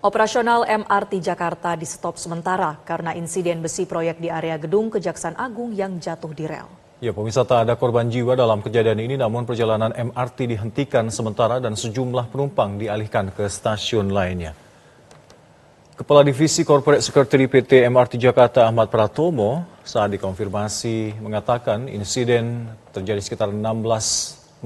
Operasional MRT Jakarta di-stop sementara karena insiden besi proyek di area gedung Kejaksaan Agung yang jatuh di rel. Ya, pemirsa, tak ada korban jiwa dalam kejadian ini, namun perjalanan MRT dihentikan sementara dan sejumlah penumpang dialihkan ke stasiun lainnya. Kepala Divisi Corporate Secretary PT MRT Jakarta Ahmad Pratomo saat dikonfirmasi mengatakan insiden terjadi sekitar 16.40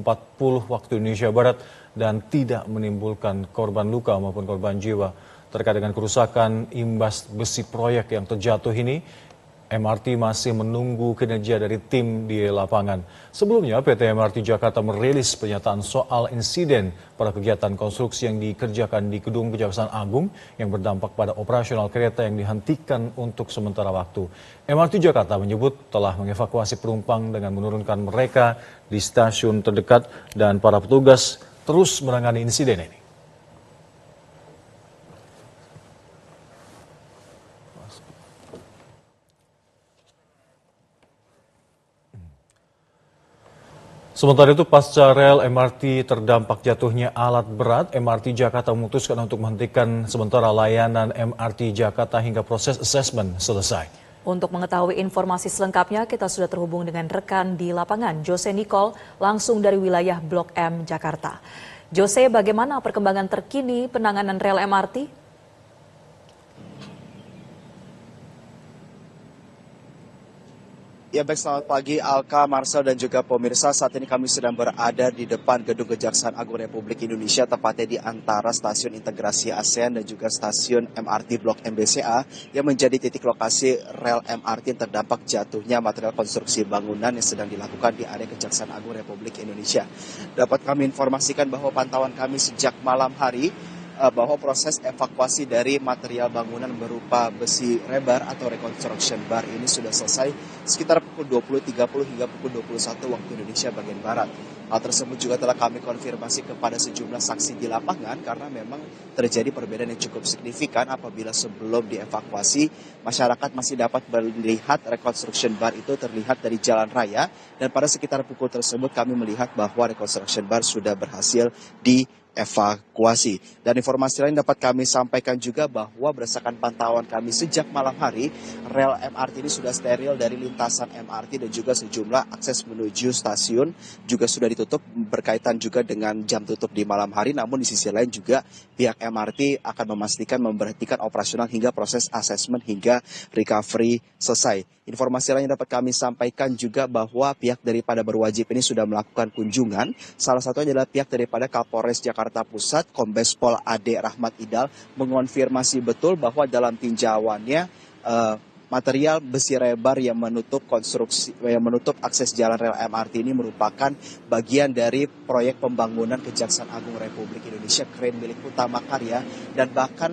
waktu Indonesia Barat dan tidak menimbulkan korban luka maupun korban jiwa. Terkait dengan kerusakan imbas besi proyek yang terjatuh ini, MRT masih menunggu kinerja dari tim di lapangan. Sebelumnya, PT MRT Jakarta merilis pernyataan soal insiden pada kegiatan konstruksi yang dikerjakan di Gedung Kejaksaan Agung yang berdampak pada operasional kereta yang dihentikan untuk sementara waktu. MRT Jakarta menyebut telah mengevakuasi penumpang dengan menurunkan mereka di stasiun terdekat dan para petugas terus menangani insiden ini. Sementara itu, pasca rel MRT terdampak jatuhnya alat berat, MRT Jakarta memutuskan untuk menghentikan sementara layanan MRT Jakarta hingga proses asesmen selesai. Untuk mengetahui informasi selengkapnya, kita sudah terhubung dengan rekan di lapangan, Jose Nicole, langsung dari wilayah Blok M, Jakarta. Jose, bagaimana perkembangan terkini penanganan rel MRT? Ya baik, selamat pagi Alka, Marcel dan juga pemirsa. Saat ini kami sedang berada di depan Gedung Kejaksaan Agung Republik Indonesia, tepatnya di antara Stasiun Integrasi ASEAN dan juga Stasiun MRT Blok M BCA yang menjadi titik lokasi rel MRT yang terdampak jatuhnya material konstruksi bangunan yang sedang dilakukan di area Kejaksaan Agung Republik Indonesia. Dapat kami informasikan bahwa pantauan kami sejak malam hari bahwa proses evakuasi dari material bangunan berupa besi rebar atau reconstruction bar ini sudah selesai sekitar pukul 20.30 hingga pukul 21 waktu Indonesia bagian Barat. Hal tersebut juga telah kami konfirmasi kepada sejumlah saksi di lapangan karena memang terjadi perbedaan yang cukup signifikan apabila sebelum dievakuasi masyarakat masih dapat melihat reconstruction bar itu terlihat dari jalan raya, dan pada sekitar pukul tersebut kami melihat bahwa reconstruction bar sudah berhasil dievakuasi. Dan informasi lain dapat kami sampaikan juga bahwa berdasarkan pantauan kami sejak malam hari, rel MRT ini sudah steril dari lintasan MRT dan juga sejumlah akses menuju stasiun juga sudah ditutup berkaitan juga dengan jam tutup di malam hari. Namun di sisi lain juga pihak MRT akan memastikan memberhentikan operasional hingga proses asesmen hingga recovery selesai. Informasi lain yang dapat kami sampaikan juga bahwa pihak daripada berwajib ini sudah melakukan kunjungan. Salah satunya adalah pihak daripada Kapolres Jakarta Pusat, Kombes Pol Ade Rahmat Idal, mengonfirmasi betul bahwa dalam tinjauannya material besi rebar yang menutup akses jalan rel MRT ini merupakan bagian dari proyek pembangunan Kejaksaan Agung Republik Indonesia, kren milik Hutama Karya, dan bahkan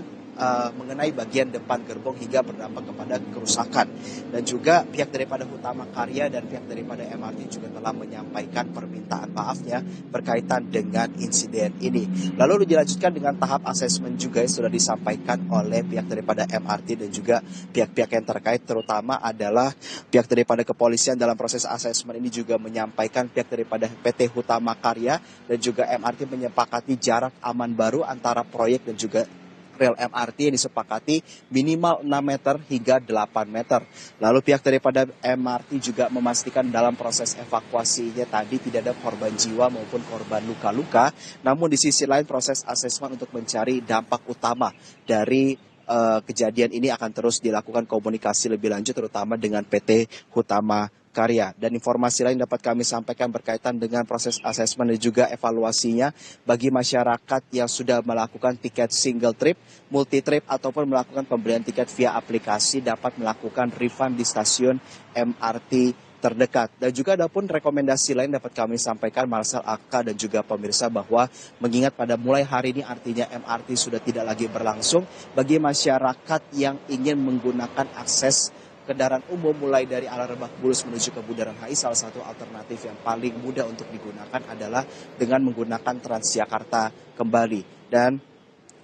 mengenai bagian depan gerbong hingga berdampak kepada kerusakan. Dan juga pihak daripada Hutama Karya dan pihak daripada MRT juga telah menyampaikan permintaan maafnya berkaitan dengan insiden ini. Lalu dilanjutkan dengan tahap asesmen juga yang sudah disampaikan oleh pihak daripada MRT dan juga pihak-pihak yang terkait, terutama adalah pihak daripada kepolisian. Dalam proses asesmen ini juga menyampaikan pihak daripada PT Hutama Karya dan juga MRT menyepakati jarak aman baru antara proyek dan juga rel MRT yang disepakati minimal 6 meter hingga 8 meter. Lalu pihak daripada MRT juga memastikan dalam proses evakuasinya tadi tidak ada korban jiwa maupun korban luka-luka. Namun di sisi lain proses asesmen untuk mencari dampak utama dari kejadian ini akan terus dilakukan komunikasi lebih lanjut terutama dengan PT Hutama Karya. Dan informasi lain dapat kami sampaikan berkaitan dengan proses asesmen dan juga evaluasinya bagi masyarakat yang sudah melakukan tiket single trip, multi trip ataupun melakukan pembelian tiket via aplikasi dapat melakukan refund di stasiun MRT terdekat. Dan juga ada pun rekomendasi lain dapat kami sampaikan, Marcel, Aka dan juga pemirsa, bahwa mengingat pada mulai hari ini artinya MRT sudah tidak lagi berlangsung, bagi masyarakat yang ingin menggunakan akses kendaraan umum mulai dari arah Lebak Bulus menuju ke Bundaran HI, salah satu alternatif yang paling mudah untuk digunakan adalah dengan menggunakan Transjakarta kembali. Dan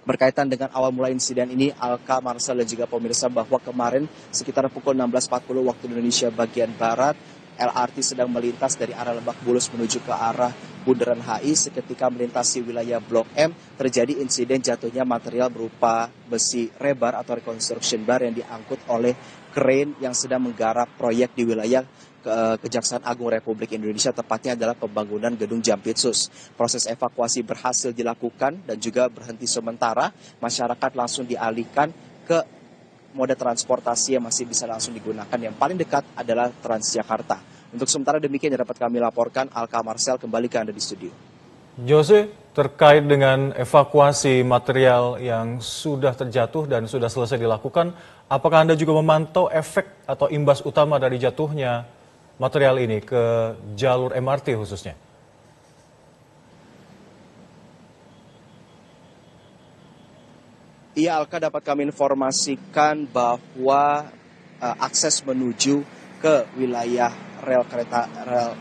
berkaitan dengan awal mulai insiden ini, Alka, Marcel dan juga pemirsa, bahwa kemarin sekitar pukul 16.40 waktu Indonesia bagian Barat, LRT sedang melintas dari arah Lebak Bulus menuju ke arah Bundaran HI. Seketika melintasi wilayah Blok M, terjadi insiden jatuhnya material berupa besi rebar atau reconstruction bar yang diangkut oleh krain yang sedang menggarap proyek di wilayah Kejaksaan Agung Republik Indonesia, tepatnya adalah pembangunan gedung Jampitsus. Proses evakuasi berhasil dilakukan dan juga berhenti sementara. Masyarakat langsung dialihkan ke moda transportasi yang masih bisa langsung digunakan. Yang paling dekat adalah Transjakarta. Untuk sementara demikian yang dapat kami laporkan. Alka Marcel, kembali ke Anda di studio. Jose, terkait dengan evakuasi material yang sudah terjatuh dan sudah selesai dilakukan, apakah Anda juga memantau efek atau imbas utama dari jatuhnya material ini ke jalur MRT khususnya? Iya, Alka, dapat kami informasikan bahwa akses menuju ke wilayah rel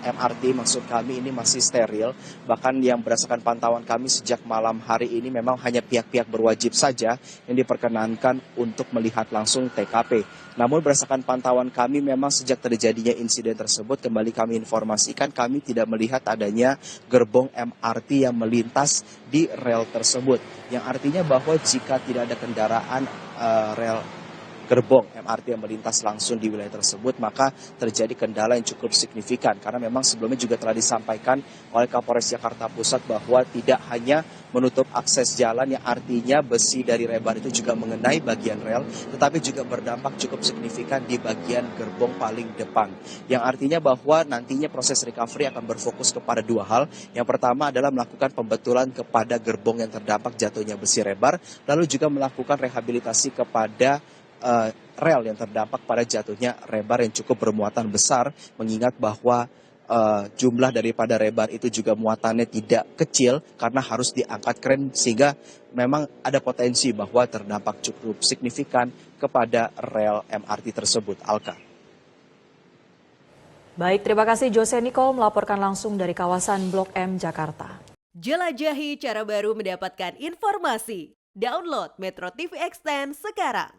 MRT maksud kami ini masih steril. Bahkan yang berdasarkan pantauan kami sejak malam hari ini memang hanya pihak-pihak berwajib saja yang diperkenankan untuk melihat langsung TKP. Namun berdasarkan pantauan kami memang sejak terjadinya insiden tersebut, kembali kami informasikan kami tidak melihat adanya gerbong MRT yang melintas di rel tersebut. Yang artinya bahwa jika tidak ada kendaraan rel gerbong MRT yang melintas langsung di wilayah tersebut, maka terjadi kendala yang cukup signifikan. Karena memang sebelumnya juga telah disampaikan oleh Kapolres Jakarta Pusat bahwa tidak hanya menutup akses jalan yang artinya besi dari rebar itu juga mengenai bagian rel, tetapi juga berdampak cukup signifikan di bagian gerbong paling depan. Yang artinya bahwa nantinya proses recovery akan berfokus kepada dua hal. Yang pertama adalah melakukan pembetulan kepada gerbong yang terdampak jatuhnya besi rebar, lalu juga melakukan rehabilitasi kepada rel yang terdampak pada jatuhnya rebar yang cukup bermuatan besar, mengingat bahwa jumlah daripada rebar itu juga muatannya tidak kecil karena harus diangkat kren, sehingga memang ada potensi bahwa terdampak cukup signifikan kepada rel MRT tersebut. Alka. Baik, terima kasih Jose Nicole melaporkan langsung dari kawasan Blok M, Jakarta. Jelajahi cara baru mendapatkan informasi. Download Metro TV Extend sekarang.